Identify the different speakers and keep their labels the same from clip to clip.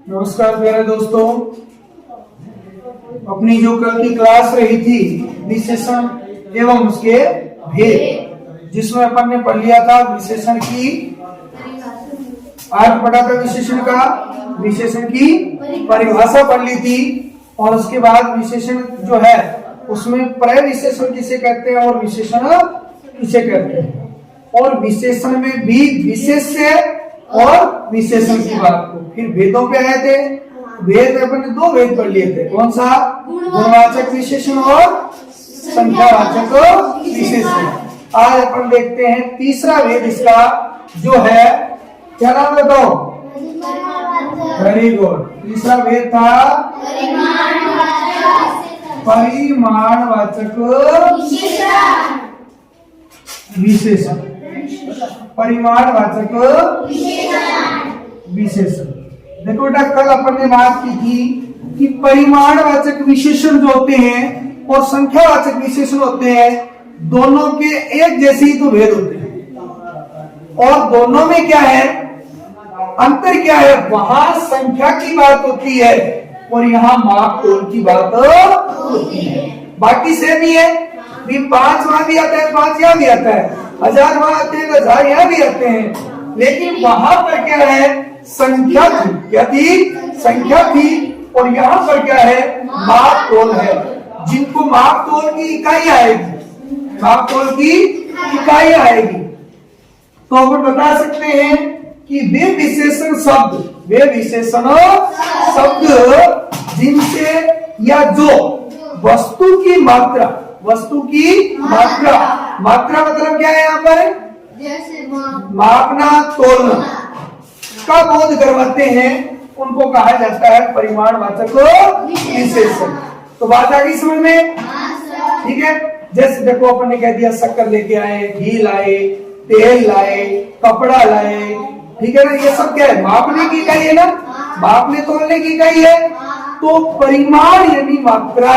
Speaker 1: नमस्कार प्यारे दोस्तों, अपनी जो कल की क्लास रही थी विशेषण एवं उसके भेद, जिसमें अपन ने पढ़ लिया था विशेषण की आज पढ़ा था विशेषण की परिभाषा पढ़ ली थी। और उसके बाद विशेषण जो है उसमें प्रविशेषण किसे कहते हैं और विशेषण किसे कहते हैं, और विशेषण में भी विशेष्य और विशेषण की बात को फिर भेदों पे आए थे। भेद अपन ने दो भेद पढ़ लिए थे, कौन सा? गुणवाचक विशेषण और संख्यावाचक विशेषण। आज अपन देखते हैं तीसरा भेद इसका जो है, क्या नाम बताओ? Very good. तीसरा भेद था परिमाणवाचक विशेषण। परिमाणवाचक विशेषण। देखो बेटा, कल अपन ने बात की थी कि परिमाणवाचक विशेषण जो होते हैं और संख्यावाचक विशेषण होते हैं, दोनों के एक जैसे ही तो भेद होते हैं। और दोनों में क्या है अंतर? क्या है? वहां संख्या की बात होती है और यहाँ माप तोल की बात होती है। बाकी सेम ही है, 5 वहां भी आता है, 5 यहाँ भी आता है, 1000 वहां आते हैं, 1000 यहाँ भी आते हैं। लेकिन वहां पर क्या है? संख्या थी। क्या थी? संख्या थी। और यहाँ पर क्या है? माप तोल है। जिनको माप तोल की इकाई आएगी, माप तोल की इकाई आएगी, तो अपन बता सकते हैं कि वे विशेषण शब्द जिनसे या जो वस्तु की मात्रा मतलब क्या है यहाँ पर? जैसे मापना तोलना का बोध करवाते हैं, उनको कहा जाता है परिमाणवाचक विशेषण। तो बात आ गई समझ में? ठीक है। जैसे देखो अपन ने कह दिया शक्कर लेके आए, घी लाए, तेल लाए, कपड़ा लाए, ठीक है ना? ये सब क्या है? मापने की इकाई है ना, मापने तोलने की इकाई है। तो परिमाण यानी मात्रा।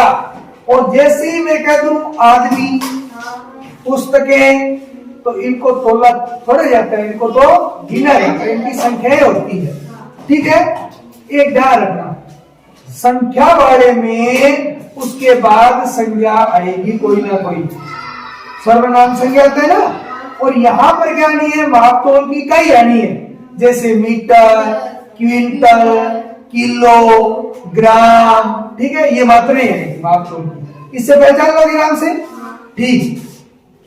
Speaker 1: और जैसे ही मैं कह दूं आदमी, पुस्तकें, तो इनको तोला थोड़ा जाता है, इनको तो गिना जाता है, इनकी संख्याएं होती है। ठीक है। एक ध्यान रखना, संख्या वाले में उसके बाद संज्ञा आएगी कोई ना कोई, सर्वनाम संज्ञा आता है ना। और यहाँ पर क्या नहीं है? माप तोल की इकाई आनी है, जैसे मीटर, क्विंटल, किलो, ग्राम। ठीक है, ये मात्रें हैं माप तोल की, इससे पहचान लोगे नाम से। ठीक।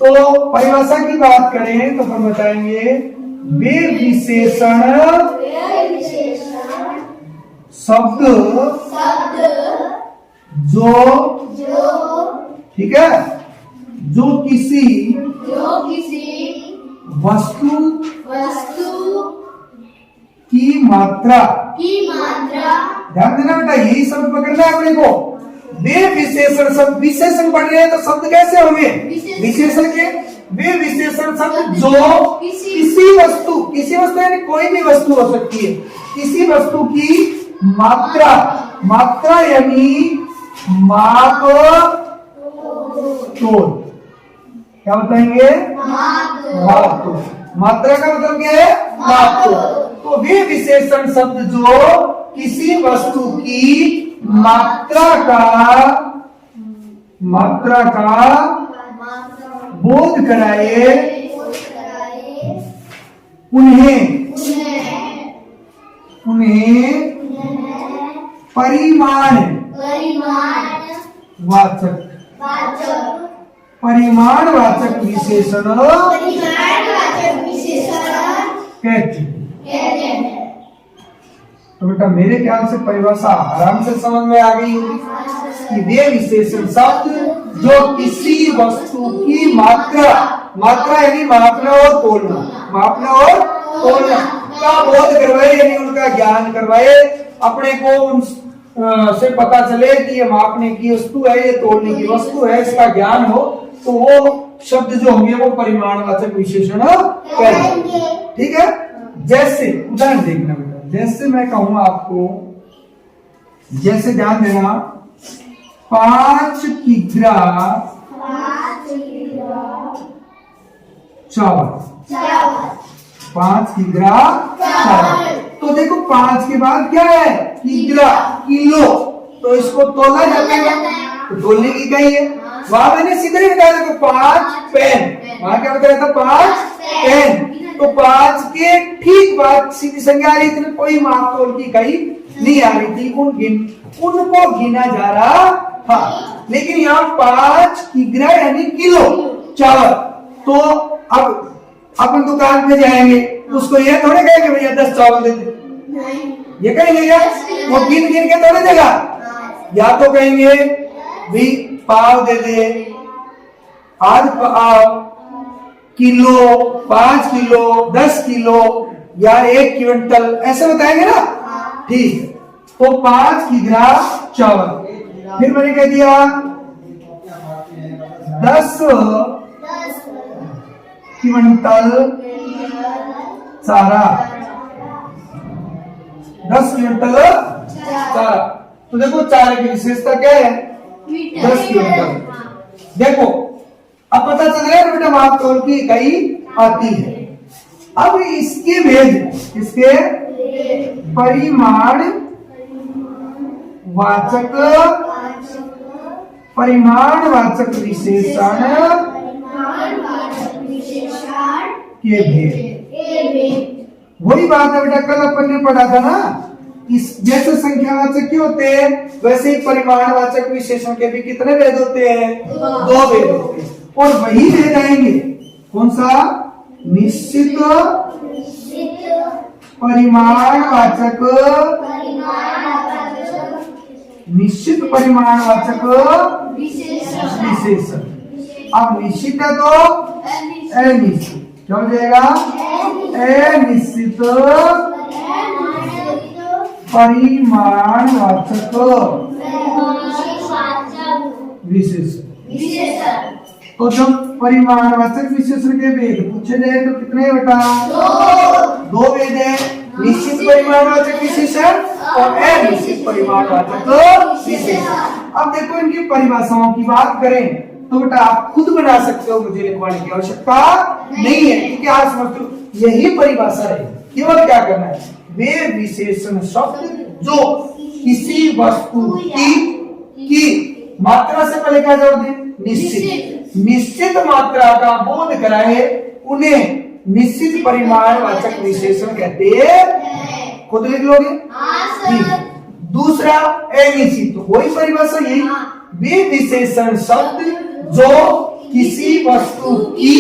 Speaker 1: तो परिभाषा की बात करें तो हम बताएंगे वे विशेषण शब्द जो ठीक है, जो किसी वस्तु की मात्रा ध्यान देना बेटा, यही शब्द पकड़ना है अपने को। वे विशेषण शब्द, विशेषण पढ़ रहे हैं तो शब्द कैसे होंगे? विशेषण के। वे विशेषण शब्द जो किसी वस्तु यानी कोई भी वस्तु हो सकती है, किसी वस्तु की मात्रा यानी माप तोल। क्या बताएंगे? माप तोल। मात्रा का मतलब क्या है? माप तोल। तो वे विशेषण शब्द जो किसी वस्तु की मात्रा का बोध कराए, उन्हें परिमाणवाचक विशेषण कहते हैं। तो बेटा मेरे ख्याल से परिभाषा आराम से समझ में आ गई होगी कि वे विशेषण शब्द जो किसी वस्तु की मात्रा यानी मापना और तोलना का बोध करवाए, यानी उनका ज्ञान करवाए, अपने को उन से पता चले कि ये मापने की वस्तु है, ये तोलने की वस्तु है, इसका ज्ञान हो, तो वो शब्द जो होंगे वो परिमाणवाचक विशेषण कहलाएंगे। ठीक है। जैसे उदाहरण देखना बेटा, जैसे मैं कहूँ आपको, जैसे ध्यान देना, 5 किग्रा चावल, 5 किग्रा चावल। तो देखो 5 के बाद क्या है? किग्रा, किलो, तो इसको तोला जाएगा, तो तोलने की इकाई है। वहां मैंने सीधे ही बताया देखो 5 पेन, वहां क्या बताया था 5 पेन, तो 5 के ठीक बाद सीधी संख्या आ रही थी, कोई माप तोल की इकाई नहीं आ रही थी, उनको गिना जा रहा था। लेकिन यहाँ 5 किग्रा यानी किलो चावल, तो अब अपन दुकान पे जाएंगे, उसको ये थोड़े कहेंगे भैया 10 चावल दे दे, ये कहेंगे क्या? वो गिन गिन के थोड़े देगा, या तो कहेंगे भी पाव दे दे, आध पाव, किलो, 5 किलो, 10 किलो या 1 क्विंटल, ऐसे बताएंगे ना। ठीक है, तो 5 किग्रा चावल, फिर मैंने कह दिया 10 क्विंटल चारा, 10 क्विंटल चारा। तो देखो चारे की विशेषता क्या है? 10 क्विंटल। देखो अब पता चल रहा है बेटा माप तोल की इकाई आती है। अब इसके भेद, इसके परिमाण वाचक विशेषण के भेद, वही बात है बेटा कल अपन ने पढ़ा था ना, इस जैसे संख्यावाचक के होते हैं वैसे ही परिमाणवाचक विशेषण के भी कितने भेद होते हैं? 2 भेद होते हैं, और वही भेद आएंगे। कौन सा? निश्चित परिमाणवाचक, निश्चित परिमाणवाचक विशेषण। अब निश्चित है तो अनिश्चित, क्या हो जाएगा? अनिश्चित परिमाणवाचक विशेषण। तो जब परिमाणवाचक विशेषण के भेद पूछे जाए तो कितने बेटा? 2 भेद है, निश्चित परिमाणवाचक विशेषण और अनिश्चित परिमाणवाचक विशेषण। अब देखो इनकी परिभाषाओं की बात करें तो बेटा आप खुद बना सकते हो, मुझे लिखवाने की आवश्यकता नहीं है, क्योंकि आप समझते हो यही परिभाषा है। केवल क्या करना है? वे विशेषण शब्द जो किसी वस्तु की मात्रा से पहले क्या जोड़ दें? निश्चित मात्रा का बोध कराए, उन्हें निश्चित परिमाणवाचक विशेषण कहते हैं। खुद लिख लोगे? दूसरा अनिश्चित, तो वही परिभाषा यही, वे विशेषण शब्द जो किसी वस्तु की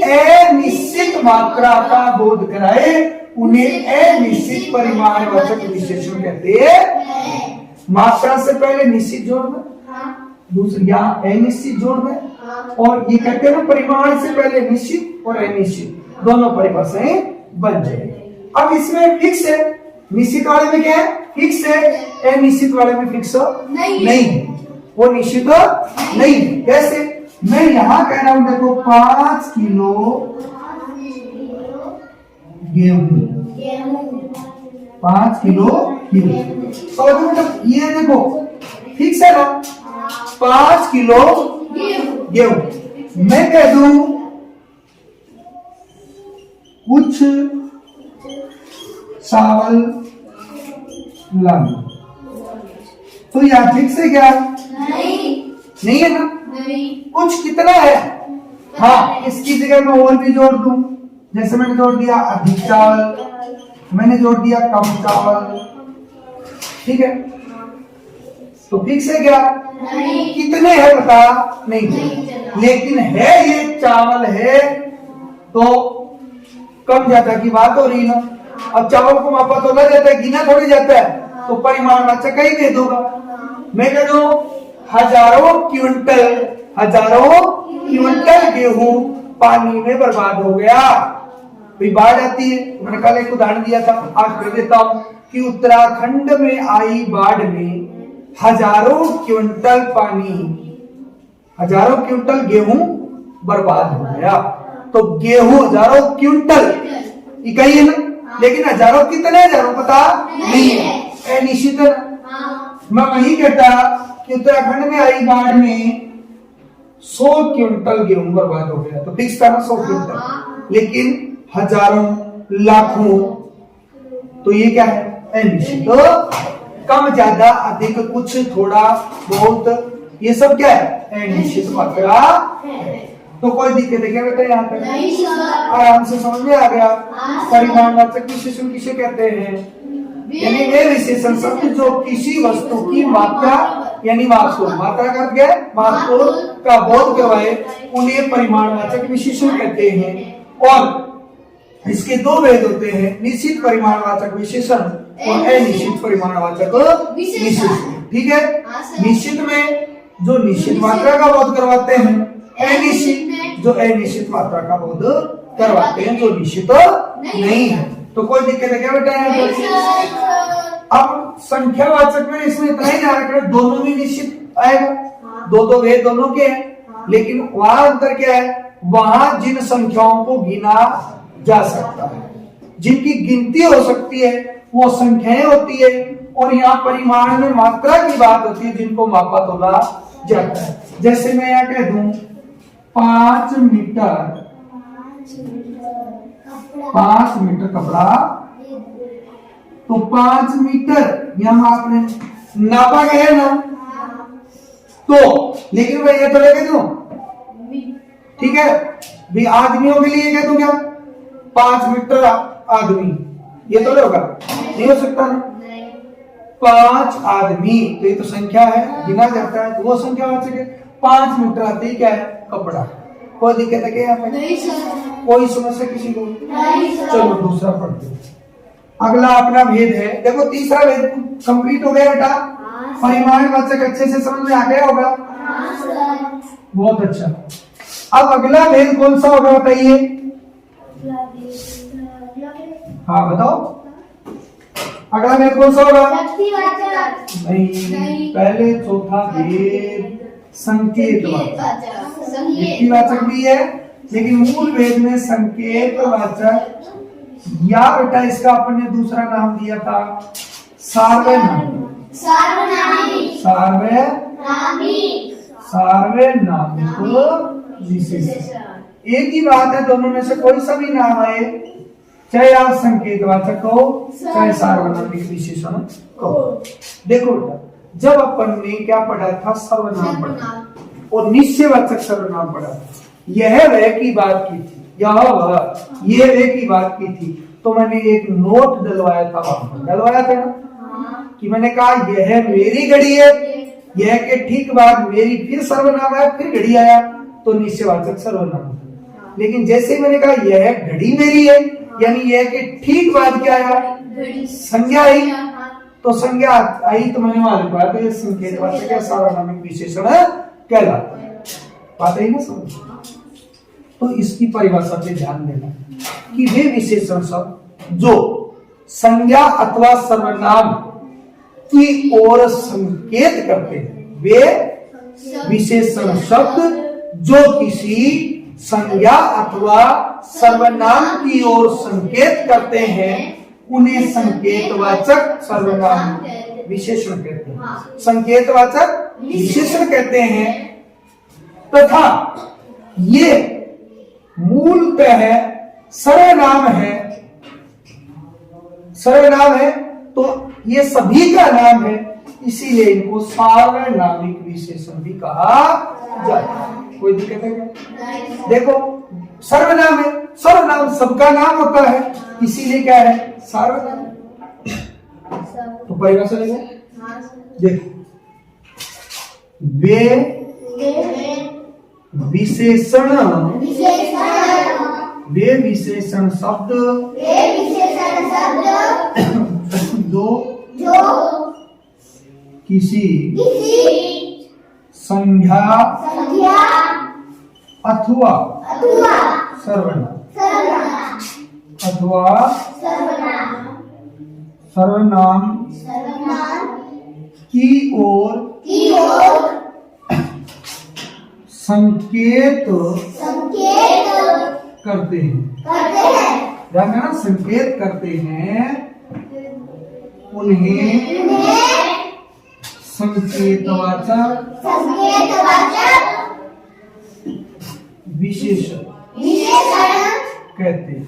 Speaker 1: अनिश्चित मात्रा का बोध कराए, उन्हें अनिश्चित परिमाणवाचक विशेषण कहते हैं। मात्रा से पहले निश्चित जोड़ में, दूसरी यहाँ अनिश्चित जोड़ में, और ये कहते हैं ना परिमाण से पहले निश्चित और अनिश्चित दोनों परिभाषाएं बन जाएगी। अब इसमें फिक्स है, निश्चित वाले में क्या है? फिक्स है, अनिश्चित वाले में फिक्स नहीं, वो निश्चित नहीं। कैसे? मैं यहाँ कह रहा हूं देखो 5 किलो गेहूं, 5 किलो गेहूं, तो मतलब ये देखो फिक्स है ना 5 किलो गेहूं। मैं कह दूं कुछ चावल लाना, तो यह फिक्स है क्या? नहीं है ना? कुछ कितना है? हाँ, इसकी जगह मैं और भी जोड़ दूं, जैसे मैंने जोड़ दिया अधिक चावल, मैंने जोड़ दिया कम चावल, ठीक है, तो फिक्स है क्या? कितने है बता? नहीं, लेकिन है ये चावल है तो कम ज्यादा की बात हो रही ना। अब चावल को मापा तो लग जाता है, गिना थोड़ी जाता है, तो परिमाणवाचक का ही भेद होगा। मैं कह दूं हजारों क्विंटल गेहूं पानी में बर्बाद हो गया, कोई बाढ़ आती है। मैंने कल एक उदाहरण दिया था, आज कह देता हूं कि उत्तराखंड में आई बाढ़ में हजारों क्विंटल गेहूं बर्बाद हो गया। तो गेहूं हजारों क्विंटल इकाई है ना, लेकिन हजारों कितने हजारों पता नहीं है, अनिश्चित है। मैं वही कहता कि उत्तराखंड में आई बाढ़ में 100 क्विंटल गेहूं बर्बाद हो गया, तो फिक्स था ना 100 क्विंटल, लेकिन हजारों लाखों, तो ये क्या है? अनिश्चित कम, ज्यादा, अधिक, कुछ, थोड़ा, बहुत, ये सब क्या है? अनिश्चित मात्रा है। तो कोई दिक्कत है क्या बेटा यहाँ पे?
Speaker 2: नहीं सर।
Speaker 1: आराम से समझ में आ गया।
Speaker 2: हाँ सर।
Speaker 1: परिमाणवाचक विशेषण किसे कहते हैं? यानी वे विशेषण शब्द जो किसी वस्तु की मात्रा यानी माप को, मात्रा का क्या है? माप को का बोध करवाए, उन्हें परिमाणवाचक विशेषण कहते हैं। और इसके दो भेद होते हैं, निश्चित परिमाणवाचक विशेषण और अनिश्चित परिमाणवाचक विशेषण। ठीक है? निश्चित में जो निश्चित मात्रा का बोध करवाते हैं, अनिश्चित जो अनिश्चित मात्रा का बोध करवाते हैं, जो निश्चित नहीं है। तो कोई दिक्कत है क्या बेटा यहाँ पर? अब संख्यावाचक में इसमें इतना ही ध्यान रखना, दोनों में निश्चित आएगा, दो भेद दोनों के हैं, लेकिन वहां अंतर क्या है? वहां जिन संख्याओं को गिना जा सकता है, जिनकी गिनती हो सकती है, वो संख्याएं होती है, और यहाँ परिमाण में मात्रा की बात होती है, जिनको मापा तोला जाता है। जैसे मैं यहाँ कह दूं 5 मीटर, 5 मीटर कपड़ा, तो 5 मीटर यहाँ आपने नापा गया ना, तो लेकिन मैं ये तो लेके दूं, ठीक है? भी आदमियों के लिए कह दूं क्या? 5 मीटर आदमी, ये तो होगा? नहीं हो सकता ना। 5 आदमी, तो ये तो संख्या है, गिना जाता है, तो वो संख्या वाचक है। 5 मीटर आते ही क्या है? कपड़ा। कोई दिक्कत है क्या यहाँ पे?
Speaker 2: नहीं सर।
Speaker 1: कोई समस्या किसी को?
Speaker 2: नहीं सर।
Speaker 1: चलो दूसरा पढ़ते हैं। अगला अपना भेद है, देखो तीसरा भेद कंप्लीट हो गया बेटा। परिमाणवाचक अच्छे से समझ में आ गया होगा? बहुत अच्छा। अब अगला भेद कौन सा होगा बताइए? हाँ बताओ, अगला भेद कौन सा होगा? नहीं, पहले चौथा भेद संकेतवाचक। व्यक्तिवाचक भी है, लेकिन मूल भेद में संकेतवाचक, या बेटा इसका अपन ने दूसरा नाम दिया था सार्वनामिक। सार्वनामिक विशेषण। एक ही बात है, दोनों में से कोई सा भी नाम आए, चाहे आप संकेतवाचक हो चाहे सार्वनामिक विशेषण हो। देखो बेटा, जब अपन ने क्या पढ़ा था? सर्वनाम पढ़ा और निश्चयवाचक सर्वनाम पढ़ा। यह वह की बात की थी, यह वे की बात की थी, तो मैंने एक नोट डलवाया था, डलवाया था ना, कि मैंने कहा यह मेरी घड़ी है, यह के ठीक बाद मेरी फिर सर्वनाम आया, फिर घड़ी आया, तो निश्चयवाचक सर्वनाम। लेकिन जैसे मैंने कहा यह घड़ी मेरी है, यानी यह के ठीक बाद क्या आया? संज्ञा आई, तो संज्ञा आई तो मैंने मालूम कहा तो ये संकेतवाचक या सार्वनामिक विशेषण कहलाता है। बात है ना समझ? तो इसकी परिभाषा पे ध्यान देना कि वे विशेषण शब्द जो संज्ञा अथवा सर्वनाम की ओर संकेत करते हैं, वे विशेषण शब्द जो किसी संज्ञा अथवा सर्वनाम की ओर संकेत करते हैं, उन्हें संकेतवाचक सर्वनाम विशेषण कहते हैं। संकेतवाचक विशेषण कहते हैं, तथा ये मूलतः सर्वनाम है। सर्वनाम है तो ये सभी का नाम है, इसीलिए इनको सार्वनामिक विशेषण भी कहा जाता है। कोई दिक्कत है क्या? देखो सर्वनाम है, सर्वनाम सबका नाम होता है, इसीलिए क्या है? सार्वनाम। तो परिभाषा लेंगे, देखो वे विशेषण शब्द जो किसी संज्ञा अथवा सर्वनाम की ओर संकेत करते हैं। ध्यान देना, संकेत करते हैं, उन्हें संकेतवाचक विशेषण कहते हैं।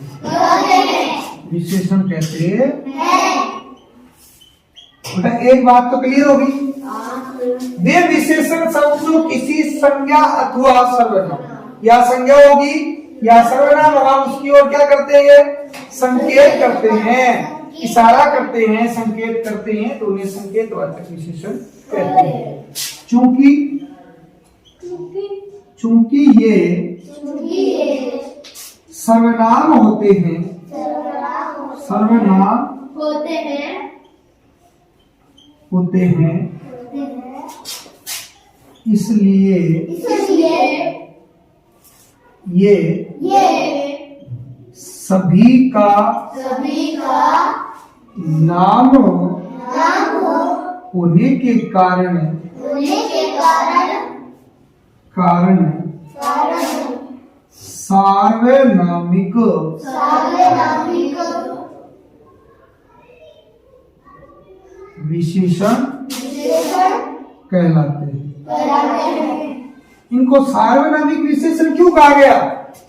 Speaker 1: विशेषण कहते हैं। एक बात तो क्लियर होगी। वे विशेषण शब्द जो किसी संज्ञा अथवा सर्वनाम या संज्ञा होगी या सर्वनाम होगा उसकी ओर क्या करते हैं, संकेत करते हैं, इशारा करते हैं, संकेत करते हैं, तो उन्हें संकेतवाचक विशेषण कहते हैं। चूंकि ये सर्वनाम होते हैं, सर्वनाम होते हैं, इसलिए ये सभी का नाम होने के कारण सार्वनामिक विशेषण कहलाते हैं। इनको सार्वनामिक विशेषण क्यों कहा गया?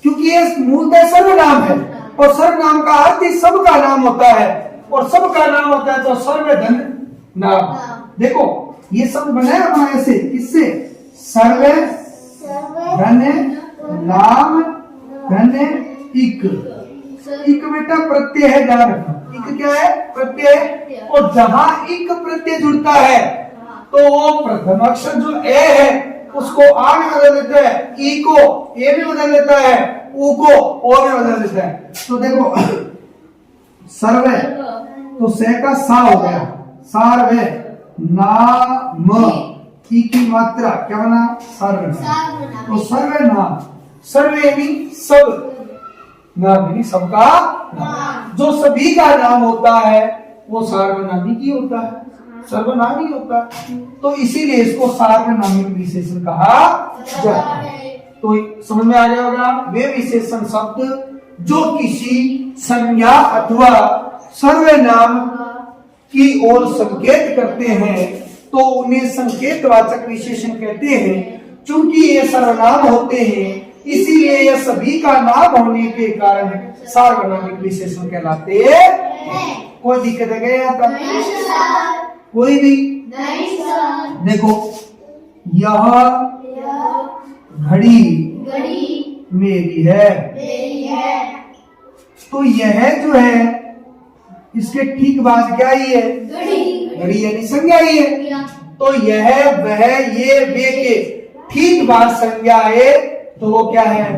Speaker 1: क्योंकि ये मूलतः सर्वनाम है और सर्वनाम का अर्थ ही सब का नाम होता है और सब का नाम होता है तो सर्वधन नाम। देखो ये शब्द बनाया अपना ऐसे, किससे? सर्व धन नाम धन इक। इक बेटा प्रत्यय है, ध्यान रखना। इक क्या है? प्रत्यय। और जहां इक प्रत्यय जुड़ता है तो वो प्रथम अक्षर जो ए है उसको आ में बदल देता है, ई को ए में बदल देता है, ऊ को ओ में बदल देता है। तो देखो सर्व तो से का सा हो गया, सार्व नाम ई की मात्रा क्या बना? सर्वनाम। तो सर्वनाम, सर्व यानी सब, नाम यानी सबका नाम। जो सभी का नाम होता है वो सार्वनामिक ही होता है, सर्वनाम ही होता है। तो इसीलिए इसको सार्वनामिक विशेषण कहा जाता है। तो समझ में आ गया होगा, वे विशेषण शब्द जो किसी संज्ञा अथवा सर्वनाम की ओर संकेत करते हैं तो उन्हें संकेतवाचक विशेषण कहते हैं। चूंकि ये सर्वनाम होते हैं इसीलिए यह सभी का नाम होने के कारण सार्वनामिक विशेषण कहलाते हैं। कोई दिक्कत है क्या यहाँ तक? कोई भी नहीं सर। देखो यह घड़ी मेरी है, तो यह जो है इसके ठीक बाद क्या ही है? घड़ी यानी संज्ञा ही है। तो यह वह ये वे के ठीक बाद संज्ञा है तो वो क्या है?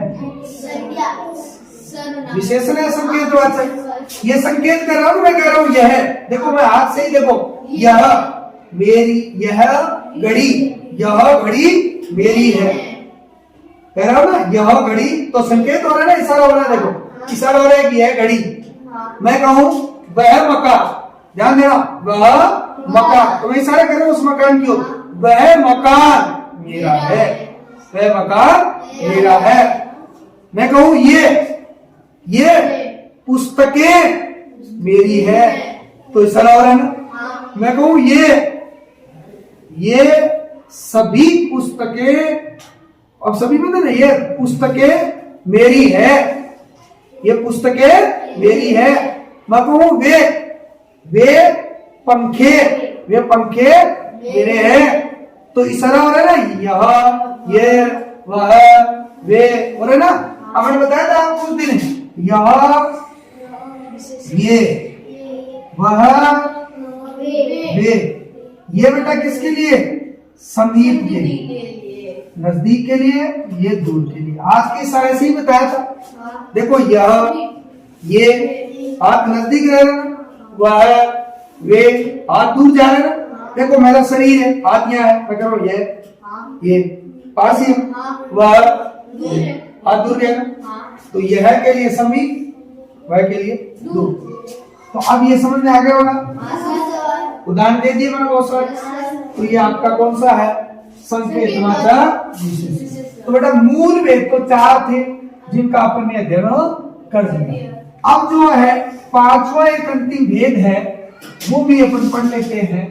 Speaker 1: विशेषण है, संकेतवाचक। ये संकेत कर रहा हूं, मैं कह रहा हूं यह। देखो मैं हाथ से ही देखो, यह मेरी, यह घड़ी, यह घड़ी मेरी है, कह रहा हूं ना यह घड़ी। तो संकेत हो रहा है ना, इशारा हो रहा है। देखो इशारा हो रहा है कि यह घड़ी। मैं कहूं वह मकान, ध्यान देना, वह मकान, तो मैं इशारा कर रहा हूं उस मकान की ओर। वह मकान मेरा है, वह मकान मेरा है। मैं कहूं ये पुस्तकें मेरी है, तो इशारा हो रहा है ना। मैं कहूं ये सभी पुस्तकें, अब सभी में ना, ये पुस्तकें मेरी है, ये पुस्तकें मेरी है। मैं कहूं वे पंखे मेरे हैं, तो इशारा हो रहा है ना, यह ये वह वे हो रहे ना। अब मैंने बताया था कुछ दिन, यह ये वह वे, ये बेटा किसके लिए? समीप के लिए, नजदीक के लिए, ये दूर के लिए। आज के इशारे से ही बताया था। देखो ये हाथ नजदीक रह रहा, वह वे हाथ दूर जा रहे ना। देखो मेरा शरीर है, हाथ यहाँ है, मैं कह रहा हूं ये पास ही, वह हाथ दूर गया ना। तो यह के लिए समीप, वह के लिए दूर। तो अब ये समझ में आ गया होगा। उदाहरण दे दिए मैंने बहुत सारे। तो ये आपका कौन सा है? संकेतवाचक विशेषण। तो बेटा मूल भेद तो 4 थे जिनका अपन ने अध्ययन कर दिया। अब जो है 5वां एक अंतिम भेद है वो भी अपन पढ़ लेते हैं।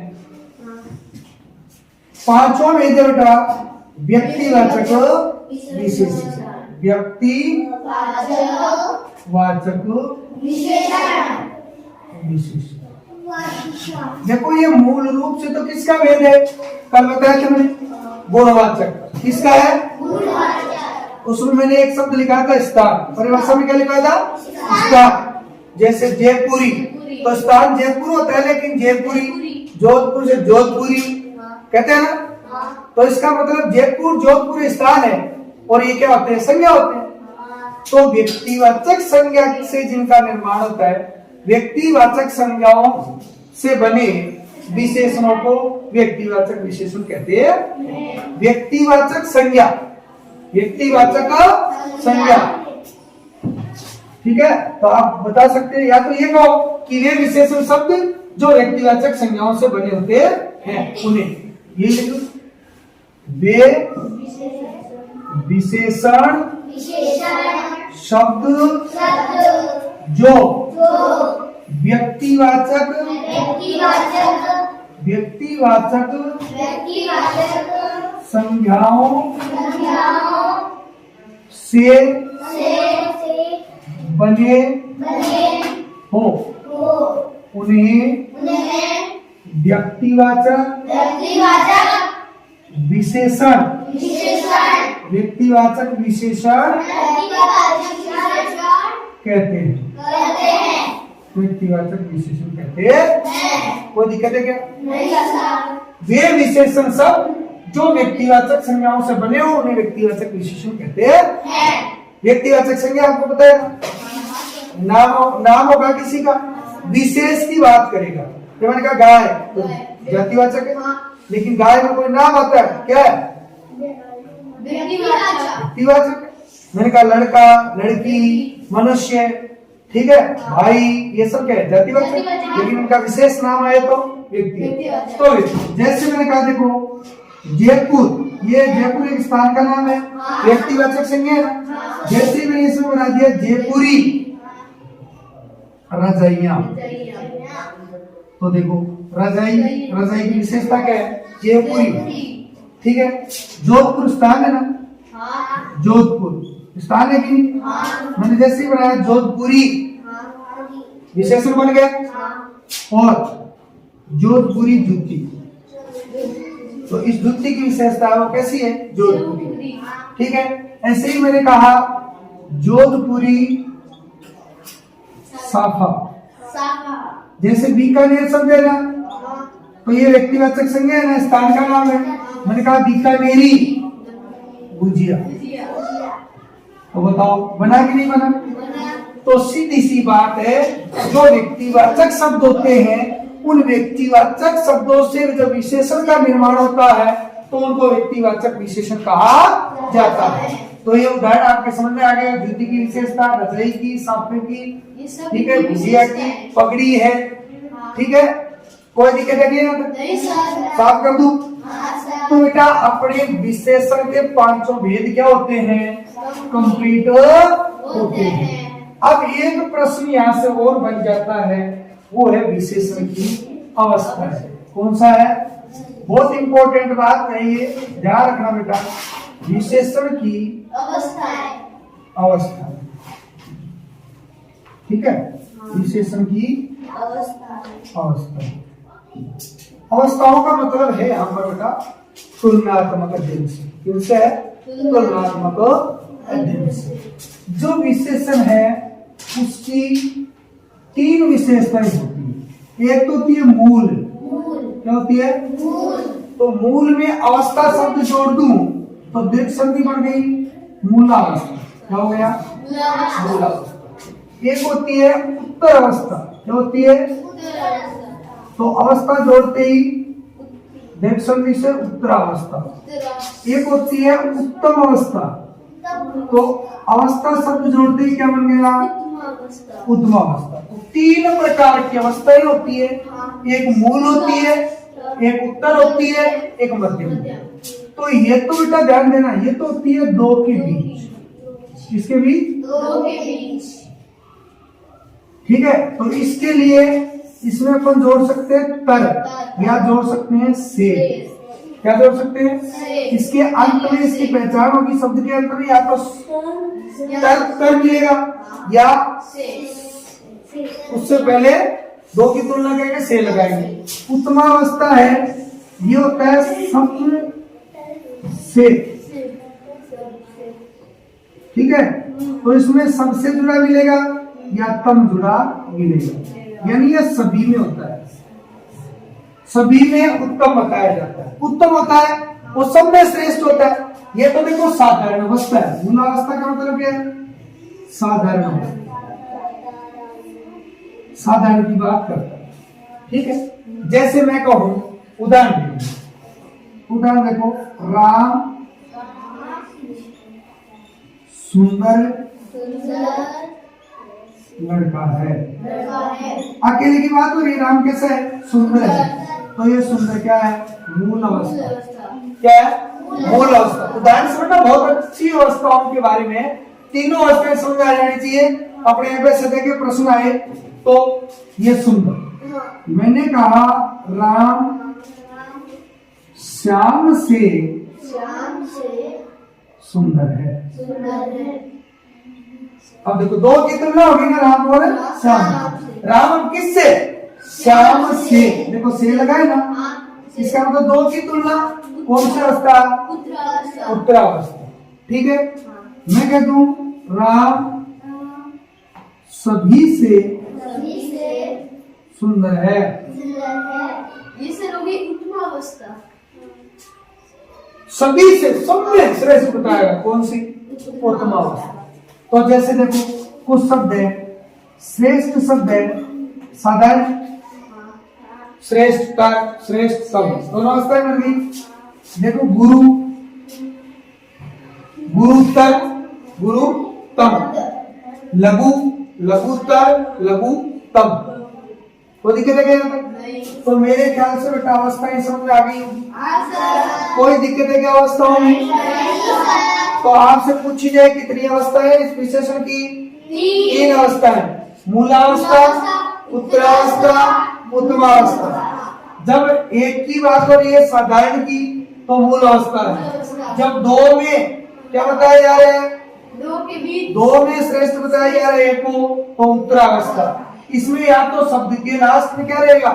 Speaker 1: 5वां भेद है बेटा व्यक्तिवाचक विशेषण। व्यक्तिवाचक विशेषण। देखो ये मूल रूप से तो किसका भेद है, कल बताया था मैंने, गुणवाचक। किसका है? उसमें मैंने एक शब्द लिखा था स्थान, परिभाषा में क्या लिखा था? स्थान। जैसे जयपुरी, तो स्थान जयपुर होता है, लेकिन जयपुरी जोधपुर से जोधपुरी कहते हैं ना, तो इसका मतलब जयपुर जोधपुर स्थान है, और ये क्या होते हैं? संज्ञा होते हैं। तो व्यक्तिवाचक संज्ञा से जिनका निर्माण होता है, व्यक्तिवाचक संज्ञाओं से बने विशेषणों को व्यक्तिवाचक विशेषण कहते हैं। व्यक्तिवाचक संज्ञा, व्यक्तिवाचक संज्ञा, ठीक है। तो आप बता सकते हैं, या तो ये कहो कि वे विशेषण शब्द जो व्यक्तिवाचक संज्ञाओं से बने होते हैं उन्हें, ये लिखो, वे विशेषण शब्द जो व्यक्तिवाचक संज्ञाओं से बने हो उन्हें व्यक्तिवाचक विशेषण, व्यक्तिवाचक विशेषण कहते हैं। व्यक्तिवाचक विशेषण कहते हैं। कोई दिक्कत है क्या? वे विशेषण सब जो व्यक्तिवाचक संज्ञाओं से बने हो उन्हें व्यक्तिवाचक विशेषण कहते हैं। व्यक्तिवाचक संज्ञा आपको पता है, नाम होगा किसी का, विशेष की बात करेगा। तो मैंने कहा गाय, तो जातिवाचक है, लेकिन गाय में कोई नाम आता है, क्या है? व्यक्तिवाचक। मैंने कहा लड़का, लड़की, मनुष्य, ठीक है, भाई, ये सब क्या है? जातिवाचक। लेकिन उनका विशेष नाम आए तो व्यक्ति। तो जैसे मैंने कहा देखो जयपुर, ये जयपुर एक स्थान का नाम है, व्यक्तिवाचक संज्ञा है ना। जैसे मैंने इसमें बना दिया जयपुरी रजाइयां, तो देखो रजाई, रजाई की विशेषता क्या है? जयपुरी, ठीक है। जोधपुर स्थान है ना, जोधपुर स्थान है कि मैंने जैसे ही बनाया जोधपुरी, विशेषण बन गया। और जोधपुरी जूती, तो इस जूती की विशेषता वो कैसी है? जोधपुरी, ठीक है। ऐसे ही मैंने कहा जोधपुरी साफा, जैसे बीकानेर समझे ना, तो ये व्यक्तिवाचक संज्ञा है ना, स्थान का नाम है। मैंने कहा बीकानेरी भुजिया, तो बताओ बना कि नहीं बना? तो सीधी सी बात है, जो व्यक्तिवाचक शब्द होते हैं उन व्यक्तिवाचक शब्दों से जब विशेषण का निर्माण होता है तो उनको व्यक्तिवाचक विशेषण कहा जाता है। तो ये उदाहरण आपके समझ में आ गया, जूती की विशेषता, रजाई की, साफे की, ठीक है, भुजिया की, पगड़ी है, ठीक है। कोई दिक्कत है? साफ कर दूं? तो बेटा अपने विशेषण के पांचों भेद क्या होते हैं? कंप्लीट होते हैं। अब एक प्रश्न यहाँ से और बन जाता है, वो है विशेषण की अवस्था है। कौन सा है? बहुत इंपॉर्टेंट बात है ये, ध्यान रखना बेटा। विशेषण की अवस्था, ठीक है, विशेषण की अवस्था। अवस्थाओं का मतलब है यहाँ पर बेटा तुलनात्मक अध्ययन से। किनसे है? तुलनात्मक अध्ययन से। जो विशेषण है उसकी तीन विशेषताएं होती है। एक तो होती है मूल, क्या होती है? तो मूल में अवस्था शब्द जोड़ दूं तो दीर्घ संधि बन गई मूलावस्था। क्या हो गया? मूलावस्था। एक होती है उत्तर अवस्था, क्या होती है? तो अवस्था जोड़ते ही दीर्घ संधि से उत्तरावस्था। एक होती है उत्तम अवस्था, तो अवस्था शब्द जोड़ते ही क्या बन गया? उत्तम अवस्था। तो तीन प्रकार की अवस्थाएं होती है, एक मूल होती है, एक उत्तर होती है, एक मध्यम। तो ये तो बेटा ध्यान देना, ये तो होती है दो के बीच। किसके बीच? दो के बीच, ठीक है। तो इसके लिए इसमें अपन जोड़ सकते हैं तर, या जोड़ सकते हैं से। क्या जोड़ सकते हैं? इसके अंत में इसकी पहचान होगी, शब्द के अंत में या तो तर मिलेगा या उससे पहले दो की तुलना करके से लगाएंगे। उत्तमावस्था है, ये होता है सम से, ठीक है। तो इसमें सबसे जुड़ा मिलेगा या तम जुड़ा मिलेगा, यानी ये सभी में होता है, सभी में उत्तम बताया जाता है। उत्तम होता है वो सब में श्रेष्ठ होता है। ये तो देखो साधारण अवस्था है, मूलावस्था का मतलब क्या है? साधारण अवस्था, साधारण की बात करता है, ठीक है। जैसे मैं कहूं, उदाहरण देखो, राम सुंदर लड़का है। अकेले की बात हो रही, राम कैसा है? सुंदर है। तो ये सुंदर क्या है? मूल अवस्था। क्या है? मूल अवस्था। उदाहरण से बहुत अच्छी अवस्थाओं के बारे में तीनों अवस्थाएं समझ आ जानी चाहिए। अपने यहाँ पे सदा के प्रश्न आए तो ये सुंदर, मैंने कहा राम श्याम से सुंदर है। अब देखो दो की तुलना होगी ना, राम और श्याम। राम किससे? श्याम से। देखो से लगाए ना, इसका मतलब दो की तुलना कौन सी अवस्था? उत्तरावस्था, ठीक है। मैं कहता हूं राम सभी से सुंदर है।
Speaker 2: ये सर हो गई उत्तमावस्था।
Speaker 1: सभी से सब में श्रेष्ठ बताएगा, कौन सी? उत्तमावस्था। तो जैसे देखो कुछ शब्द है, श्रेष्ठ शब्द है, साधारण, श्रेष्ठता, श्रेष्ठ शब्द, दोनों अवस्थाएं मिल गई। देखो गुरु, गुरुतर, गुरुतम, लघु, लघुतर, लघुतम। कोई दिक्कत है क्या? तो मेरे ख्याल से बेटा अवस्थाएं समझ में आ गई। कोई दिक्कत है क्या अवस्थाओं में? तो आपसे पूछी जाए कितनी अवस्था है इस विशेषण की? 3 अवस्था है, मूलावस्था, उत्तरावस्था, उत्तमावस्था। जब एक की बात हो रही है साधारण की तो मूल अवस्था है। जब दो में क्या बताया जा रहा है? दो में श्रेष्ठ बताया जा रहा है एक को, तो उत्तरावस्था। इसमें या तो शब्द के लास्ट में क्या रहेगा?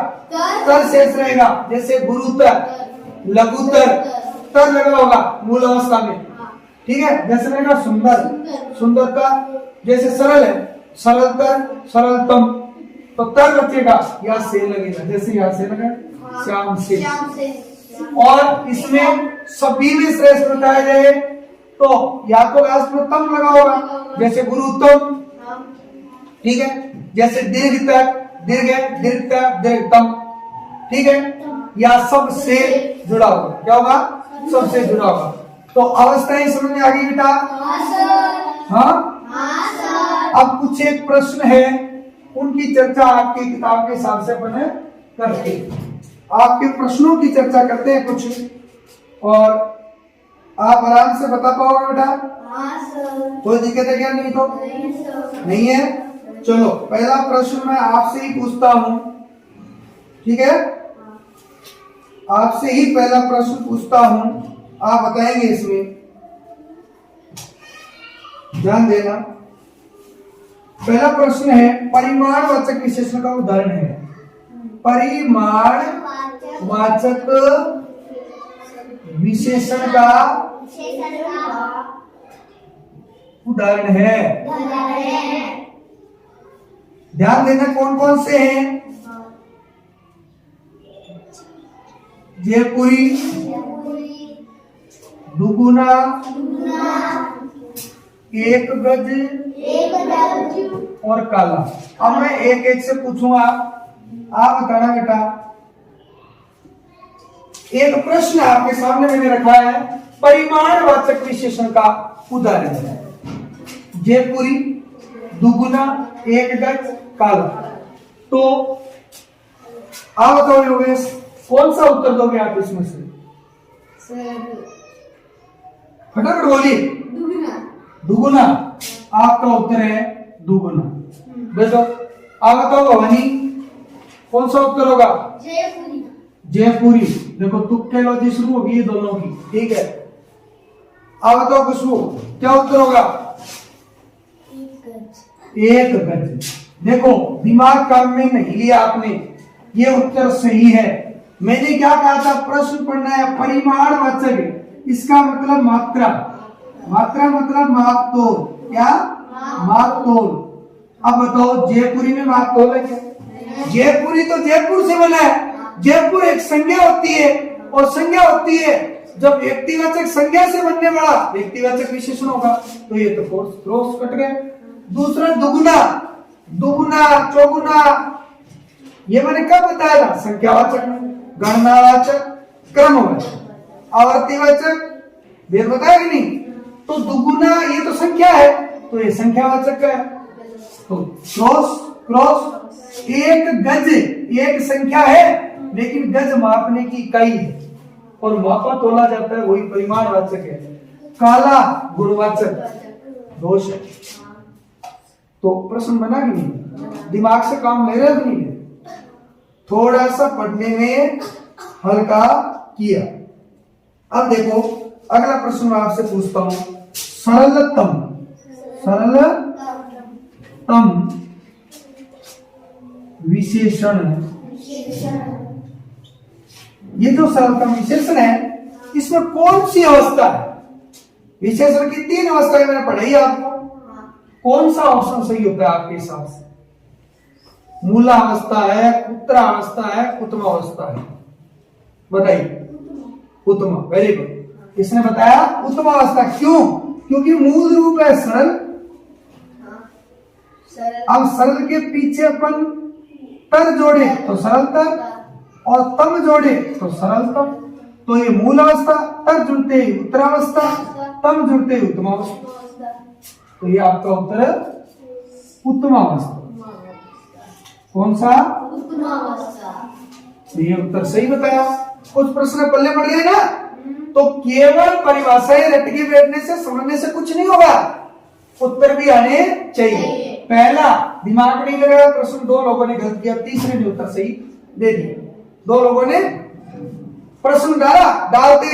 Speaker 1: तर शेष रहेगा। जैसे गुरुतर, लघुतर, तर लगा होगा मूल अवस्था में, ठीक है। जैसे मैंने कहा सुंदर, सुंदरता। जैसे सरल है, सरलतर, सरलतम, तो तर बचेगा या से लगेगा। जैसे यहाँ से लगा श्याम से। और इसमें सभी में श्रेष्ठ बताया जाए तो या तो लास्ट में तम लगा होगा, जैसे गुरुतम, ठीक है। जैसे दीर्घ तक, दीर्घ, दीर्घ तक, दीर्घतम, ठीक है। या सब से जुड़ा होगा, क्या होगा? सब से जुड़ा होगा। तो अवस्थाएं समझ में आ गई बेटा? हाँ। अब कुछ एक प्रश्न है, उनकी चर्चा आपकी किताब के हिसाब से अपन करते हैं। आपके प्रश्नों की चर्चा करते हैं कुछ, और आप आराम से बता पाओगे बेटा? कोई दिक्कत है क्या? नहीं तो नहीं है। चलो पहला प्रश्न मैं आपसे ही पूछता हूं, ठीक है। आपसे ही पहला प्रश्न पूछता हूं, आप बताएंगे इसमें, ध्यान देना। पहला प्रश्न है परिमाणवाचक विशेषण का उदाहरण है। परिमाणवाचक विशेषण का उदाहरण है। ध्यान देना कौन कौन से हैं? जयपुरी, दुगुना, एक गज और काला। अब मैं एक एक से पूछूंगा, आप बताना बेटा। एक प्रश्न आपके सामने मैंने रखा है, परिमाणवाचक विशेषण का उदाहरण है। जयपुरी, दुगुना, एक गज, काला। तो आप बताओ योगेश, कौन सा उत्तर दोगे आप इसमें से? फटाफट बोलिए। दुगुना। आपका उत्तर है दुगुना। बेटो आप बताओ भवानी, कौन सा उत्तर होगा? जयपुरी। देखो तुक्के लॉजी शुरू होगी दोनों की, ठीक है। आप बताओ खुशबू, क्या उत्तर होगा? एक गज। देखो दिमाग काम में नहीं लिया आपने, ये उत्तर सही है। मैंने क्या कहा था, प्रश्न पढ़ना है परिमाणवाचक, इसका मतलब मात्रा, मात्रा मतलब माप तोल, क्या माप तोल। अब बताओ जयपुरी में माप तोल है क्या? जयपुरी तो जयपुर से बना है। जयपुर एक संज्ञा होती है, और संज्ञा होती है जब व्यक्तिवाचक संज्ञा से बनने वाला व्यक्तिवाचक विशेषण होगा, तो ये तो क्रॉस कट गए। दूसरा दुगुना, दुगुना चौगुना, ये मैंने कब बताया था, संख्यावाचक में, गणनावाचक, क्रमवाचक, आवर्तीवाचक, भेद बताया कि नहीं। तो दुगुना ये तो संख्या है, तो ये संख्यावाचक है। तो क्रॉस क्रॉस, एक गज एक संख्या है, लेकिन गज मापने की इकाई है और मापा तोला जाता है, वही परिमाणवाचक है। काला गुणवाचक, दोष है। तो प्रश्न बना कि नहीं, दिमाग से काम ले रहे कि नहीं, थोड़ा सा पढ़ने में हल्का किया। अब देखो अगला प्रश्न मैं आपसे पूछता हूं, सरलतम, सरलतम विशेषण, ये जो सरलतम विशेषण है इसमें कौन सी अवस्था है? विशेषण की 3 अवस्थाएं मैंने पढ़ाई आपको, कौन सा ऑप्शन सही होता है आपके हिसाब से? मूलावस्था है, उत्तरावस्था है, उत्तमावस्था है, बताइए। उत्तम, वेरी गुड, किसने बताया उत्तमावस्था? क्यों? क्योंकि मूल रूप है सरल। अब सरल के पीछे अपन तर जोड़े तो सरलतर, और तम जोड़े तो सरलतम। तो ये मूल अवस्था, तर जुड़ते ही उत्तरावस्था, तम जुड़ते ही उत्तमावस्था। तो ये आपका उत्तर उत्तमावस्था। कौन सा? उत्तमावस्था। तो ये उत्तर सही बताया। कुछ प्रश्न पल्ले पड़ गए ना, तो केवल परिभाषाएं रट के बैठने से समझने से कुछ नहीं होगा, उत्तर भी आने चाहिए। पहला दिमाग नहीं लगाया, प्रश्न 2 लोगों ने गलत किया, तीसरे ने उत्तर सही दे दिया। 2 लोगों ने प्रश्न डाला, डालते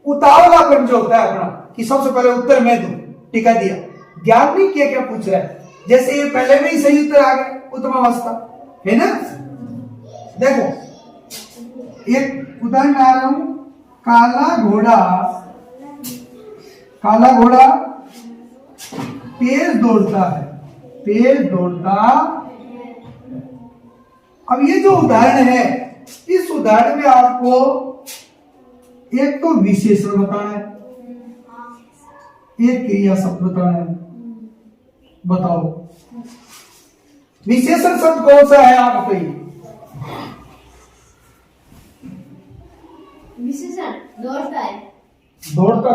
Speaker 1: उतावलापन जो होता है अपना कि सबसे पहले उत्तर मैं दूं, टिका दिया, ज्ञान नहीं किया क्या पूछ रहा है। जैसे ये पहले में ही सही उत्तर आ गया, उत्तमावस्था है ना। देखो एक उदाहरण आ रहा हूं, काला घोड़ा, काला घोड़ा तेज दौड़ता है, तेज दौड़ता। अब ये जो उदाहरण है, इस उदाहरण में आपको एक तो विशेषण बताना है, एक क्रिया शब्द बताना है। बताओ विशेषण शब्द कौन सा है, आप बताइए।
Speaker 2: विशेषण दौड़ता है,
Speaker 1: दौड़ता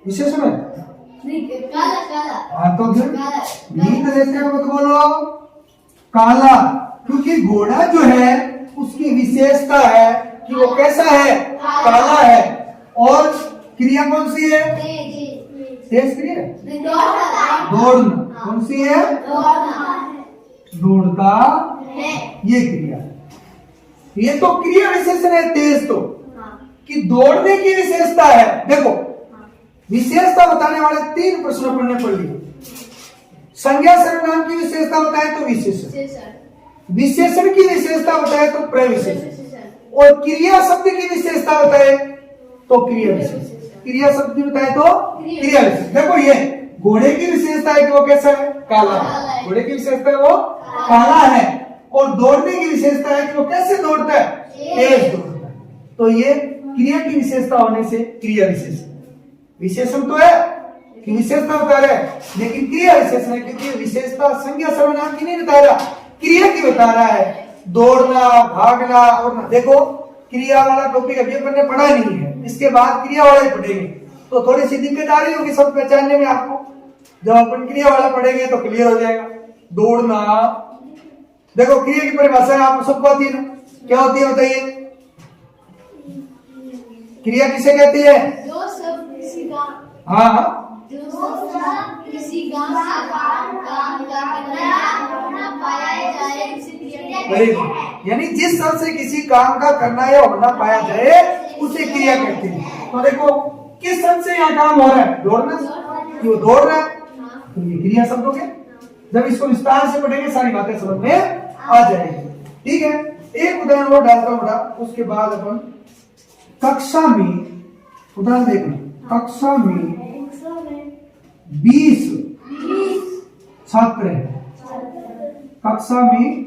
Speaker 1: विशेषण है
Speaker 2: नहीं, काला काला।
Speaker 1: हाँ तो फिर गीत लेते हो मत बोलो काला, क्योंकि घोड़ा जो है उसकी विशेषता है कि वो कैसा है, काला है। और क्रिया कौन सी है? तेज क्रिया, दौड़ना। कौन सी है? दौड़ता है, ये क्रिया। ये तो क्रिया विशेषण है तेज, तो कि दौड़ने की विशेषता है। देखो विशेषता बताने वाले 3 प्रश्न पढ़ने पड़ लिए। संज्ञा सर्वनाम की विशेषता बताए तो विशेषण, विशेषण की विशेषता बताए तो प्रविशेषण, और क्रिया शब्द की विशेषता बताए तो क्रिया विशेषण, क्रिया शब्द की बताए तो क्रिया विशेषण। देखो ये घोड़े की विशेषता है कि वो कैसा है, काला है। घोड़े की विशेषता है वो काला है, और दौड़ने की विशेषता है कि वो कैसे दौड़ता है, तेज दौड़ता है। तो ये क्रिया की विशेषता होने से क्रिया विशेषण। विशेषण तो है कि विशेषता बता रहा है, लेकिन क्रिया विशेषण है क्योंकि विशेषता संज्ञा सर्वनाम की नहीं बता रहा, क्रिया की बता रहा है। दौड़ना, भागना, और देखो क्रिया वाला टॉपिक अभी अपन ने पढ़ा नहीं है, इसके बाद क्रिया वाले पढ़ेंगे, तो थोड़ी सी दिक्कत आ रही होगी सब पहचानने में आपको। जब अपन क्रिया वाला पढ़ेंगे तो क्लियर हो जाएगा। दौड़ना, देखो क्रिया की परिभाषा आपको सबको आती है ना, क्या होती है बताइए। क्रिया किसे कहती है?
Speaker 2: जो सब किसी का,
Speaker 1: हाँ,
Speaker 2: जो सब किसी काम का करना पाया जाए उसे क्रिया
Speaker 1: वेरी गुड। यानी जिस शब्द से किसी काम का करना या होना पाया जाए उसे क्रिया कहते हैं। तो देखो किस शब्द से यहाँ काम हो रहा है, दौड़ना, कि वो दौड़ रहा है, तो ये क्रिया शब्द हो गया। जब इसको विस्तार से पढ़ेंगे सारी बातें समझ में आ जाएगी। ठीक है, एक उदाहरण और डालता हूं, उसके बाद अपन कक्षा में उदाहरण देखना। कक्षा में 20 छात्र हैं। कक्षा में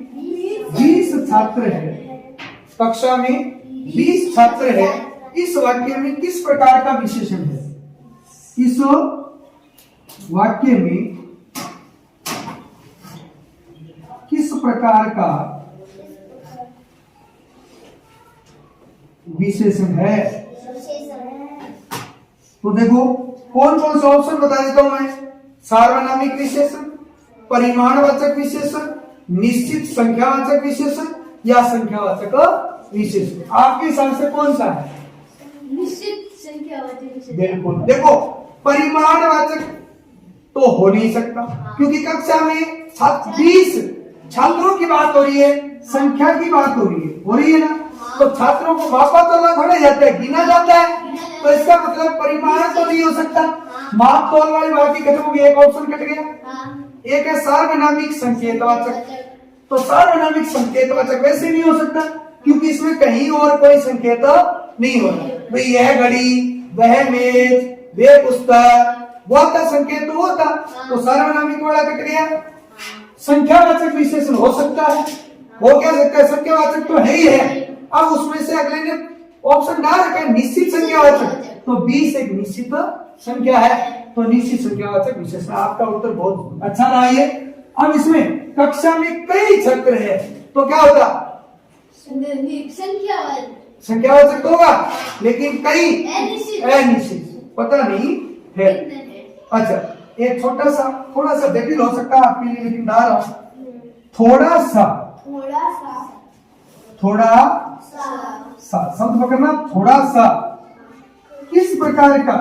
Speaker 1: 20 छात्र हैं। कक्षा में 20 छात्र है। इस वाक्य में किस प्रकार का विशेषण है? इस वाक्य में किस प्रकार का विशेषण है? तो देखो कौन कौन सा ऑप्शन बता देता हूं मैं। सार्वनामिक विशेषण, परिमाणवाचक विशेषण, निश्चित संख्यावाचक विशेषण या संख्यावाचक विशेषण। आपके हिसाब से कौन सा है?
Speaker 2: निश्चित संख्यावाचक विशेषण।
Speaker 1: बिल्कुल। देखो परिमाणवाचक तो हो नहीं सकता, क्योंकि कक्षा में 20 छात्रों की बात हो रही है, संख्या की बात हो रही है ना। तो छात्रों को मापा तो अलग होने जाता है, गिना जाता है, तो इसका मतलब परिमाण तो नहीं हो सकता। माप तोल वाली बात ही खत्म हो गई, एक ऑप्शन कट गया। एक है सार्वनामिक संकेतवाचक। तो सार्वनामिक संकेतवाचक वैसे नहीं हो सकता, क्योंकि इसमें कहीं और कोई संकेत नहीं हो रहा। भाई यह घड़ी, वह मेज, वे पुस्तक, वो था संकेत तो वो था, तो सार्वनामिक वाला कट गया। संख्यावाचक विशेषण हो सकता है, हो क्या सकता है? संख्यावाचक तो है ही है। अब उसमें से अगले ने ऑप्शन डाल रखा है निश्चित संख्यावाचक, तो 20 एक निश्चित संख्या है, तो निश्चित संख्यावाचक विशेषण। आपका उत्तर बहुत अच्छा रहा है। अब इसमें कक्षा में कई छात्र है, तो क्या होगा? संख्यावाचक तो होगा, लेकिन कई अनिश्चित, पता नहीं है। अच्छा, एक थोड़ा सा जटिल हो सकता है आपके लिए, लेकिन डाल रहा हूं। थोड़ा सा शब्द पकड़ना। थोड़ा सा किस प्रकार का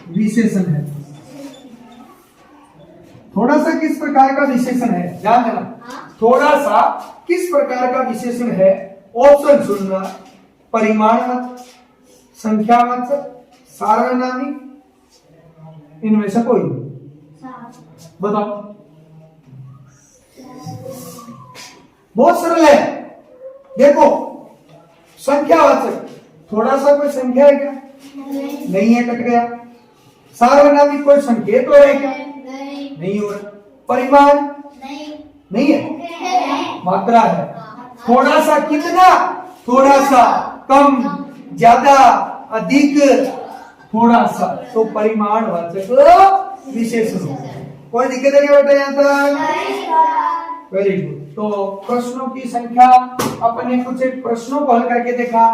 Speaker 1: विशेषण है? थोड़ा सा किस प्रकार का विशेषण है? ध्यान देना, थोड़ा सा किस प्रकार का विशेषण है? ऑप्शन सुनना। परिमाणवाचक, संख्यावाचक, सार्वनामिक, इनमें से कोई बताओ। बहुत सरल है। देखो संख्यावाचक, थोड़ा सा कोई संख्या है क्या? नहीं है, कट गया। सार्वनामिक कोई संकेत हो रहा है क्या? नहीं हो रहा। परिमाण नहीं है, मात्रा है। थोड़ा सा कितना? थोड़ा सा, कम, ज्यादा, अधिक, थोड़ा सा, तो परिमाणवाचक विशेषण। कोई दिक्कत है क्या बेटा यहाँ तक? Very good. तो प्रश्नों की संख्या अपन ने कुछ एक प्रश्नों को हल करके देखा।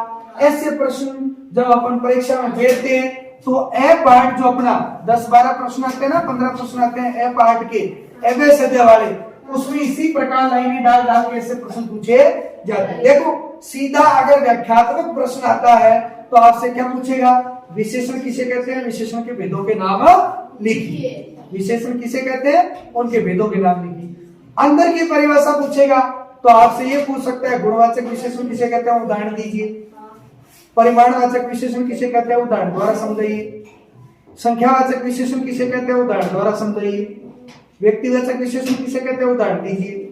Speaker 1: ऐसे प्रश्न जब अपन परीक्षा में बैठते हैं तो ए पार्ट जो अपना 10-12 प्रश्न आते हैं ना, 15 प्रश्न आते हैं ए पार्ट के, एबे सदे वाले, उसमें इसी प्रकार लाइनें डाल के ऐसे प्रश्न पूछे जाते हैं। देखो सीधा अगर व्याख्यात्मक प्रश्न आता है तो आपसे क्या पूछेगा? विशेषण किसे कहते हैं? विशेषण के भेदों के नाम लिखिए। विशेषण किसे कहते हैं? उनके भेदों के नाम लिखिए। अंदर की परिभाषा पूछेगा तो आपसे ये पूछ सकता है गुणवाचक विशेषण किसे कहते हैं? उदाहरण दीजिए। परिमाणवाचक विशेषण किसे कहते हैं? उदाहरण द्वारा समझाइए। संख्यावाचक विशेषण किसे कहते हैं? उदाहरण द्वारा समझाइए। व्यक्तिवाचक विशेषण किसे कहते हैं? उदाहरण दीजिए।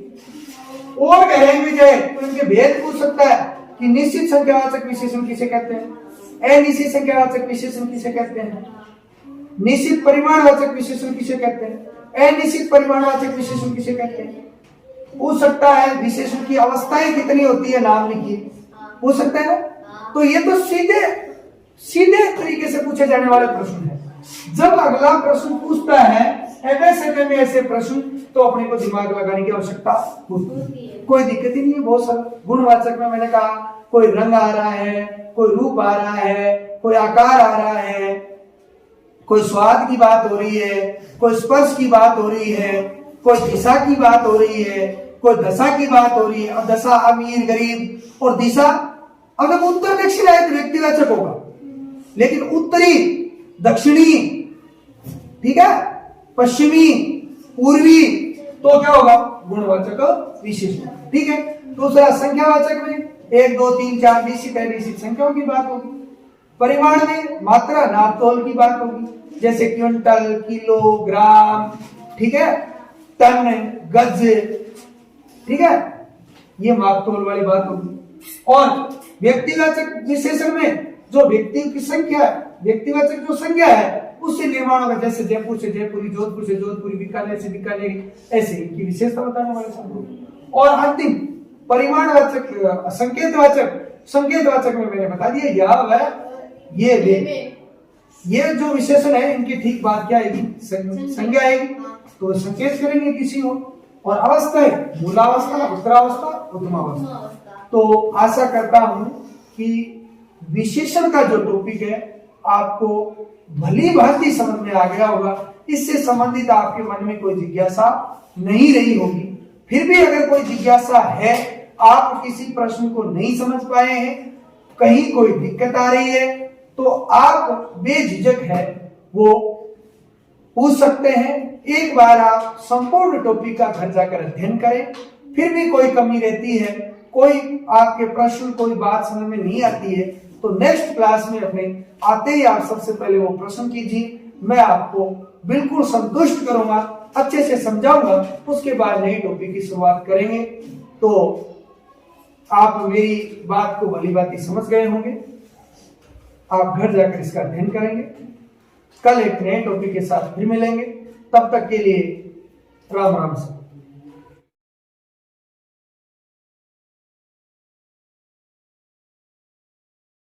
Speaker 1: और गहराई में जाए तो इनके भेद पूछ सकता है कि निश्चित संख्यावाचक विशेषण किसे कहते हैं? अनिश्चित संख्यावाचक विशेषण किसे कहते हैं? निश्चित परिमाणवाचक विशेषण किसे कहते हैं? अनिश्चित परिमाणवाचक विशेषण किसे कहते हैं? पूछ सकता है विशेषण की अवस्थाएं कितनी होती है, नाम लिखिए। पूछ सकता है ना। तो ये तो सीधे तरीके से पूछे जाने वाले प्रश्न है। जब अगला प्रश्न पूछता है एमएसएमए में ऐसे प्रश्न, तो अपने को दिमाग लगाने की आवश्यकता होती है। कोई दिक्कत ही नहीं है। बहुत सारा गुणवाचक में मैंने कहा कोई रंग आ रहा है, कोई रूप आ रहा है, कोई आकार आ रहा है, कोई स्वाद की बात हो रही है, कोई स्पर्श की बात हो रही है, कोई दिशा की बात हो रही है, कोई दशा की बात हो रही है। और दशा अमीर गरीब और दिशा, अगर उत्तर दक्षिण आए तो व्यक्तिवाचक होगा, लेकिन उत्तरी दक्षिणी, ठीक है, पश्चिमी पूर्वी, तो क्या होगा? गुणवाचक विशेषण। ठीक है। दूसरा संख्यावाचक में 1 2 3 4 निश्चित है, निश्चित संख्याओं की बात होगी। परिमाण में मात्रा नाप तोल की बात होगी, जैसे क्विंटल, किलो, ग्राम, ठीक है, टन, गज, ठीक है, ये माप तोल वाली बात होगी। और व्यक्तिवाचक विशेषण में जो व्यक्ति की संख्या, व्यक्तिवाचक जो संख्या है उससे निर्माण होगा, जैसे जयपुर से जयपुरी, जोधपुर से जोधपुरी, बीकानेर से बीकानेरी, ऐसे इनकी विशेषता बताने वाले शब्द। और अंतिम परिमाणवाचक, संकेतवाचक में मैंने बता दिया यह वह ये वे, ये जो विशेषण है इनकी ठीक बात क्या आएगी, संज्ञा आएगी, तो संकेत करेंगे किसी को। और अवस्था है मूलावस्था, उत्तरावस्था, उत्तमावस्था। तो आशा करता हूं कि विशेषण का जो टॉपिक है आपको भली भांति समझ में आ गया होगा। इससे संबंधित आपके मन में कोई जिज्ञासा नहीं रही होगी। फिर भी अगर कोई जिज्ञासा है, आप किसी प्रश्न को नहीं समझ पाए हैं, कहीं कोई दिक्कत आ रही है, तो आप बेझिझक है वो पूछ सकते हैं। एक बार आप संपूर्ण टॉपिक का घर जाकर अध्ययन करें। फिर भी कोई कमी रहती है, कोई आपके प्रश्न, कोई बात समझ में नहीं आती है, तो नेक्स्ट क्लास में अपने आते ही आप सबसे पहले वो प्रश्न कीजिए। मैं आपको बिल्कुल संतुष्ट करूंगा, अच्छे से समझाऊंगा, उसके बाद नई टॉपिक की शुरुआत करेंगे। तो आप मेरी बात को भली भांति समझ गए होंगे। आप घर जाकर इसका अध्ययन करेंगे। कल एक नए टॉपिक के साथ फिर मिलेंगे। तब तक के लिए राम राम से।